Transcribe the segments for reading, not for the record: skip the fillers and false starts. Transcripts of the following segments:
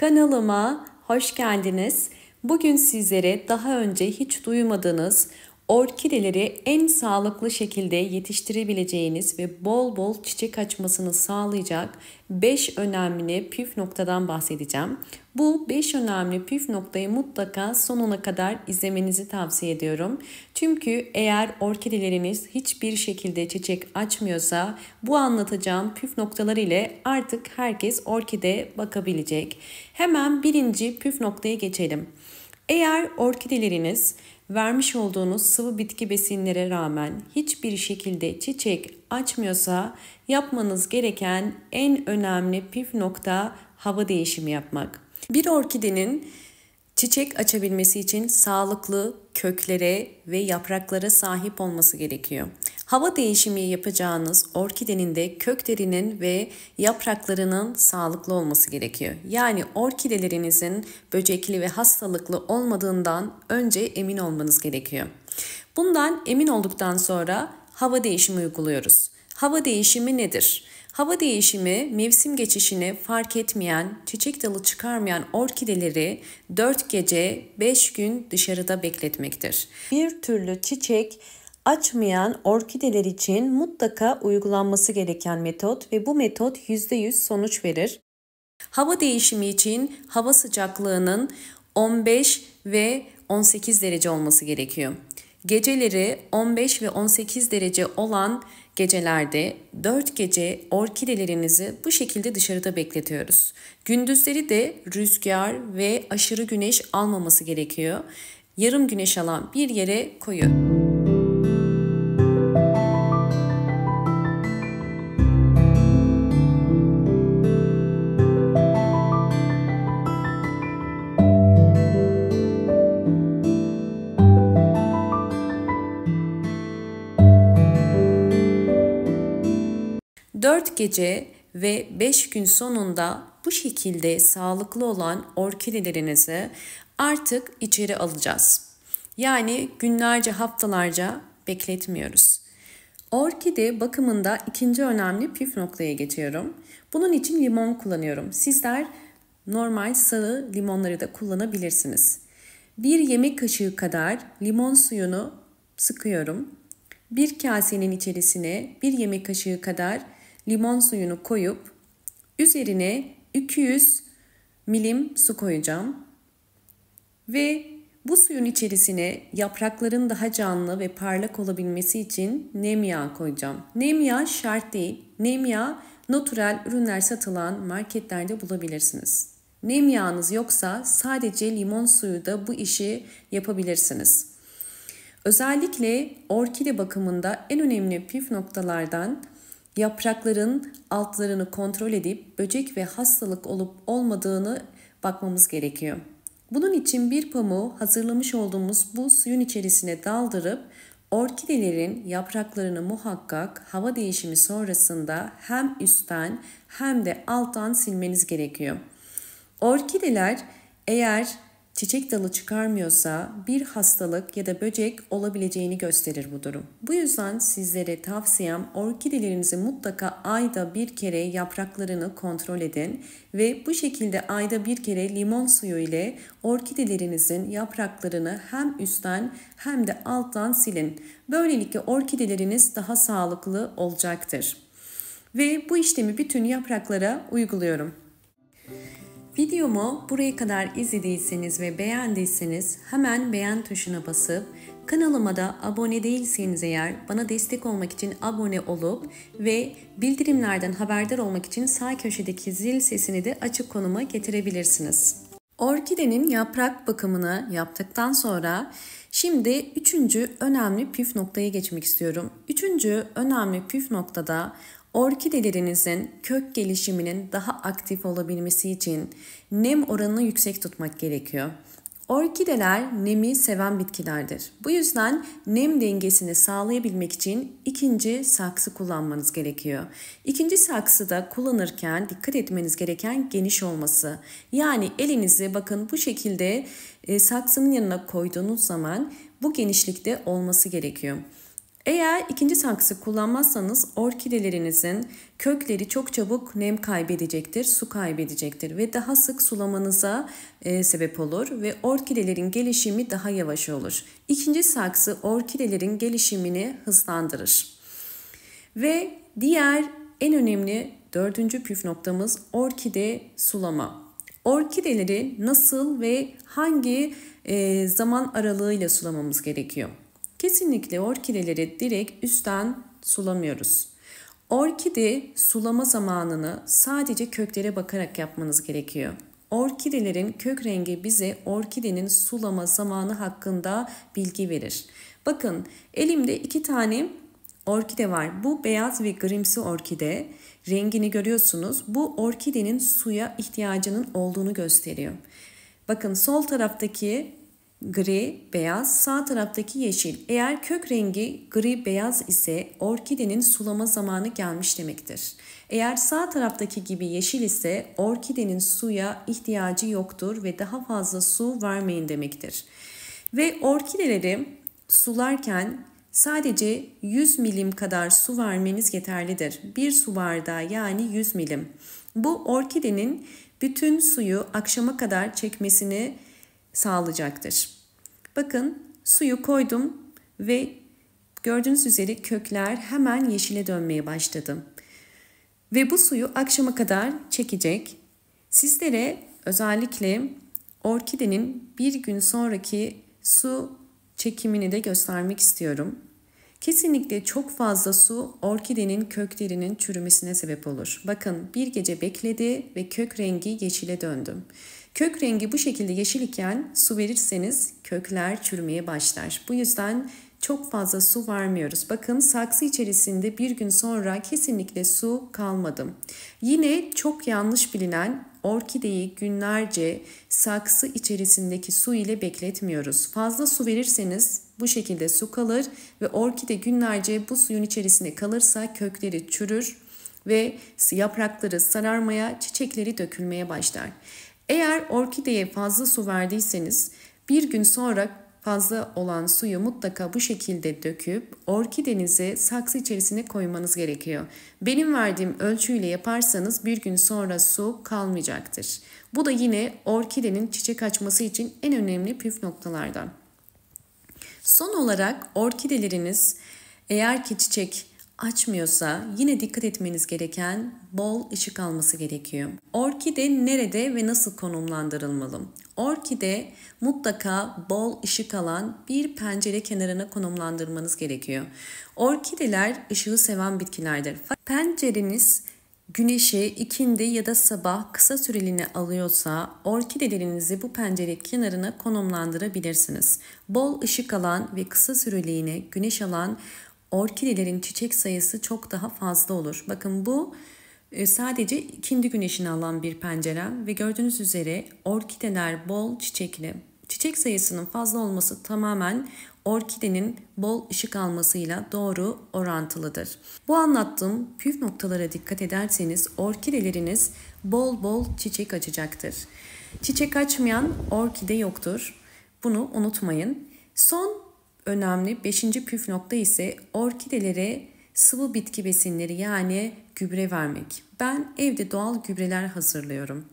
Kanalıma hoş geldiniz. Bugün sizlere daha önce hiç duymadığınız orkideleri en sağlıklı şekilde yetiştirebileceğiniz ve bol bol çiçek açmasını sağlayacak 5 önemli püf noktadan bahsedeceğim. Bu 5 önemli püf noktayı mutlaka sonuna kadar izlemenizi tavsiye ediyorum. Çünkü eğer orkideleriniz hiçbir şekilde çiçek açmıyorsa bu anlatacağım püf noktalar ile artık herkes orkide bakabilecek. Hemen birinci püf noktaya geçelim. Eğer orkideleriniz vermiş olduğunuz sıvı bitki besinlere rağmen hiçbir şekilde çiçek açmıyorsa yapmanız gereken en önemli püf nokta hava değişimi yapmak. Bir orkidenin çiçek açabilmesi için sağlıklı köklere ve yapraklara sahip olması gerekiyor. Hava değişimi yapacağınız orkidenin de köklerinin ve yapraklarının sağlıklı olması gerekiyor. Yani orkidelerinizin böcekli ve hastalıklı olmadığından önce emin olmanız gerekiyor. Bundan emin olduktan sonra hava değişimi uyguluyoruz. Hava değişimi nedir? Hava değişimi mevsim geçişini fark etmeyen, çiçek dalı çıkarmayan orkideleri 4 gece 5 gün dışarıda bekletmektir. Bir türlü çiçek açmayan orkideler için mutlaka uygulanması gereken metot ve bu metot %100 sonuç verir. Hava değişimi için hava sıcaklığının 15 ve 18 derece olması gerekiyor. Geceleri 15 ve 18 derece olan gecelerde 4 gece orkidelerinizi bu şekilde dışarıda bekletiyoruz. Gündüzleri de rüzgar ve aşırı güneş almaması gerekiyor. Yarım güneş alan bir yere koyun. 4 gece ve 5 gün sonunda bu şekilde sağlıklı olan orkidelerinizi artık içeri alacağız. Yani günlerce, haftalarca bekletmiyoruz. Orkide bakımında ikinci önemli püf noktaya geçiyorum. Bunun için limon kullanıyorum. Sizler normal sarı limonları da kullanabilirsiniz. Bir yemek kaşığı kadar limon suyunu sıkıyorum. Bir kasenin içerisine bir yemek kaşığı kadar limon suyunu koyup üzerine 200 milim su koyacağım. Ve bu suyun içerisine yaprakların daha canlı ve parlak olabilmesi için nem yağı koyacağım. Nem yağı şart değil. Nem yağı natural ürünler satılan marketlerde bulabilirsiniz. Nem yağınız yoksa sadece limon suyu da bu işi yapabilirsiniz. Özellikle orkide bakımında en önemli püf noktalardan yaprakların altlarını kontrol edip böcek ve hastalık olup olmadığını bakmamız gerekiyor. Bunun için bir pamuğu hazırlamış olduğumuz bu suyun içerisine daldırıp orkidelerin yapraklarını muhakkak hava değişimi sonrasında hem üstten hem de alttan silmeniz gerekiyor. Orkideler eğer çiçek dalı çıkarmıyorsa bir hastalık ya da böcek olabileceğini gösterir bu durum. Bu yüzden sizlere tavsiyem orkidelerinizi mutlaka ayda bir kere yapraklarını kontrol edin ve bu şekilde ayda bir kere limon suyu ile orkidelerinizin yapraklarını hem üstten hem de alttan silin. Böylelikle orkideleriniz daha sağlıklı olacaktır. Ve bu işlemi bütün yapraklara uyguluyorum. Videomu buraya kadar izlediyseniz ve beğendiyseniz hemen beğen tuşuna basıp kanalıma da abone değilseniz eğer bana destek olmak için abone olup ve bildirimlerden haberdar olmak için sağ köşedeki zil sesini de açık konuma getirebilirsiniz. Orkidenin yaprak bakımını yaptıktan sonra şimdi üçüncü önemli püf noktaya geçmek istiyorum. Üçüncü önemli püf noktada orkidelerinizin kök gelişiminin daha aktif olabilmesi için nem oranını yüksek tutmak gerekiyor. Orkideler nemi seven bitkilerdir. Bu yüzden nem dengesini sağlayabilmek için ikinci saksı kullanmanız gerekiyor. İkinci saksıda kullanırken dikkat etmeniz gereken geniş olması. Yani elinizi bakın bu şekilde saksının yanına koyduğunuz zaman bu genişlikte olması gerekiyor. Eğer ikinci saksı kullanmazsanız orkidelerinizin kökleri çok çabuk nem kaybedecektir, su kaybedecektir ve daha sık sulamanıza sebep olur ve orkidelerin gelişimi daha yavaş olur. İkinci saksı orkidelerin gelişimini hızlandırır. Ve diğer en önemli dördüncü püf noktamız orkide sulama. Orkideleri nasıl ve hangi zaman aralığıyla sulamamız gerekiyor? Kesinlikle orkideleri direkt üstten sulamıyoruz. Orkide sulama zamanını sadece köklere bakarak yapmanız gerekiyor. Orkidelerin kök rengi bize orkidenin sulama zamanı hakkında bilgi verir. Bakın elimde 2 tane orkide var. Bu beyaz ve grimsi orkide. Rengini görüyorsunuz. Bu orkidenin suya ihtiyacının olduğunu gösteriyor. Bakın sol taraftaki gri, beyaz, sağ taraftaki yeşil. Eğer kök rengi gri, beyaz ise orkidenin sulama zamanı gelmiş demektir. Eğer sağ taraftaki gibi yeşil ise orkidenin suya ihtiyacı yoktur ve daha fazla su vermeyin demektir. Ve orkideleri sularken sadece 100 milim kadar su vermeniz yeterlidir. Bir su bardağı yani 100 milim. Bu orkidenin bütün suyu akşama kadar çekmesini sağlayacaktır. Bakın suyu koydum ve gördüğünüz üzere kökler hemen yeşile dönmeye başladı. Ve bu suyu akşama kadar çekecek. Sizlere özellikle orkidenin bir gün sonraki su çekimini de göstermek istiyorum. Kesinlikle çok fazla su orkidenin köklerinin çürümesine sebep olur. Bakın bir gece bekledi ve kök rengi yeşile döndü. Kök rengi bu şekilde yeşil iken su verirseniz kökler çürümeye başlar. Bu yüzden çok fazla su vermiyoruz. Bakın saksı içerisinde bir gün sonra kesinlikle su kalmadı. Yine çok yanlış bilinen orkideyi günlerce saksı içerisindeki su ile bekletmiyoruz. Fazla su verirseniz bu şekilde su kalır ve orkide günlerce bu suyun içerisinde kalırsa kökleri çürür ve yaprakları sararmaya, çiçekleri dökülmeye başlar. Eğer orkideye fazla su verdiyseniz bir gün sonra fazla olan suyu mutlaka bu şekilde döküp orkidenizi saksı içerisine koymanız gerekiyor. Benim verdiğim ölçüyle yaparsanız bir gün sonra su kalmayacaktır. Bu da yine orkidenin çiçek açması için en önemli püf noktalardan. Son olarak orkideleriniz eğer ki çiçek açmıyorsa yine dikkat etmeniz gereken bol ışık alması gerekiyor. Orkide nerede ve nasıl konumlandırılmalı? Orkide mutlaka bol ışık alan bir pencere kenarına konumlandırmanız gerekiyor. Orkideler ışığı seven bitkilerdir. Pencereniz güneşi ikindi ya da sabah kısa süreliğine alıyorsa orkidelerinizi bu pencere kenarına konumlandırabilirsiniz. Bol ışık alan ve kısa süreliğine güneş alan orkidelerin çiçek sayısı çok daha fazla olur. Bakın bu sadece ikindi güneşini alan bir pencerem ve gördüğünüz üzere orkideler bol çiçekli. Çiçek sayısının fazla olması tamamen orkidenin bol ışık almasıyla doğru orantılıdır. Bu anlattığım püf noktalara dikkat ederseniz orkideleriniz bol bol çiçek açacaktır. Çiçek açmayan orkide yoktur. Bunu unutmayın. Son önemli 5. püf nokta ise orkidelere sıvı bitki besinleri yani gübre vermek. Ben evde doğal gübreler hazırlıyorum.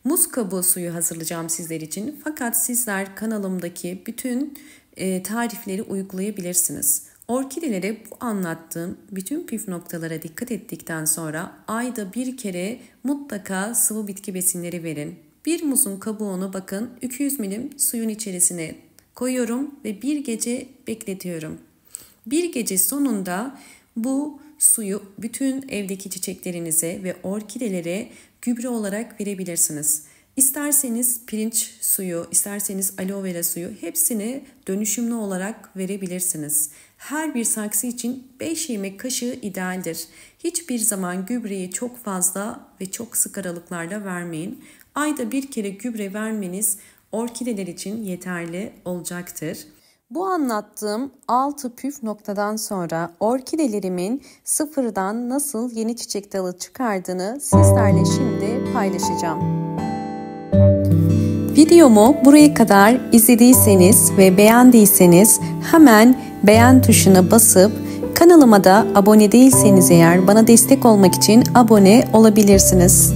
Muz kabuğu suyu hazırlayacağım sizler için. Fakat sizler kanalımdaki bütün tarifleri uygulayabilirsiniz. Orkidelere bu anlattığım bütün püf noktalara dikkat ettikten sonra ayda bir kere mutlaka sıvı bitki besinleri verin. Bir muzun kabuğunu bakın 200 milim suyun içerisine koyuyorum ve bir gece bekletiyorum. Bir gece sonunda bu suyu bütün evdeki çiçeklerinize ve orkidelere gübre olarak verebilirsiniz. İsterseniz pirinç suyu, isterseniz aloe vera suyu hepsini dönüşümlü olarak verebilirsiniz. Her bir saksı için 5 yemek kaşığı idealdir. Hiçbir zaman gübreyi çok fazla ve çok sık aralıklarla vermeyin. Ayda bir kere gübre vermeniz orkideler için yeterli olacaktır. Bu anlattığım 6 püf noktadan sonra orkidelerimin sıfırdan nasıl yeni çiçek dalı çıkardığını sizlerle şimdi paylaşacağım. Videomu buraya kadar izlediyseniz ve beğendiyseniz hemen beğen tuşuna basıp kanalıma da abone değilseniz eğer bana destek olmak için abone olabilirsiniz.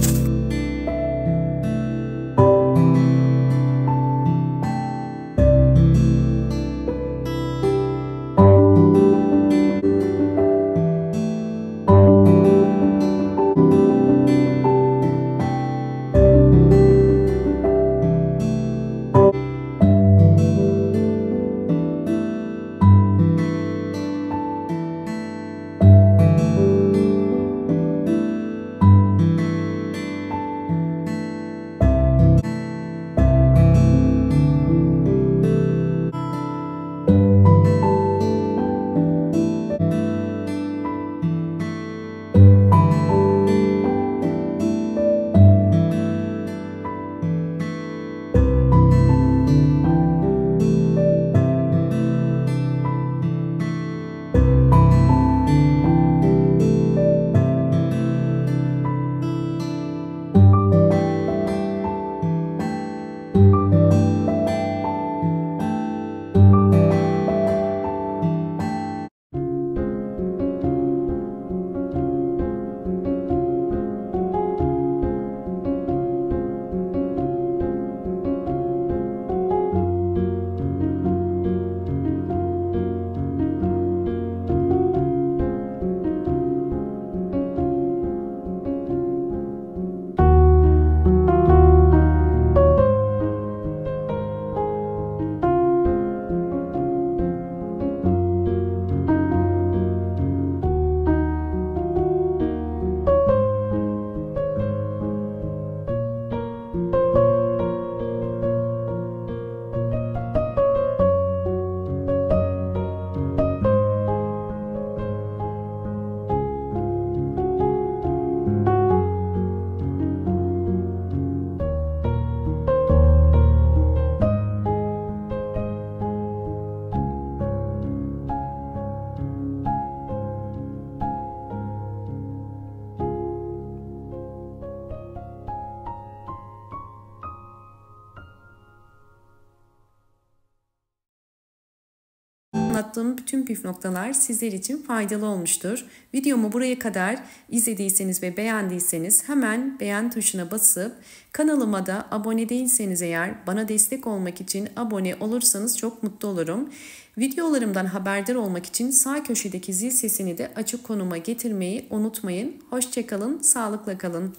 Anlattığım bütün püf noktalar sizler için faydalı olmuştur. Videomu buraya kadar izlediyseniz ve beğendiyseniz hemen beğen tuşuna basıp kanalıma da abone değilseniz eğer bana destek olmak için abone olursanız çok mutlu olurum. Videolarımdan haberdar olmak için sağ köşedeki zil sesini de açık konuma getirmeyi unutmayın. Hoşça kalın, sağlıkla kalın.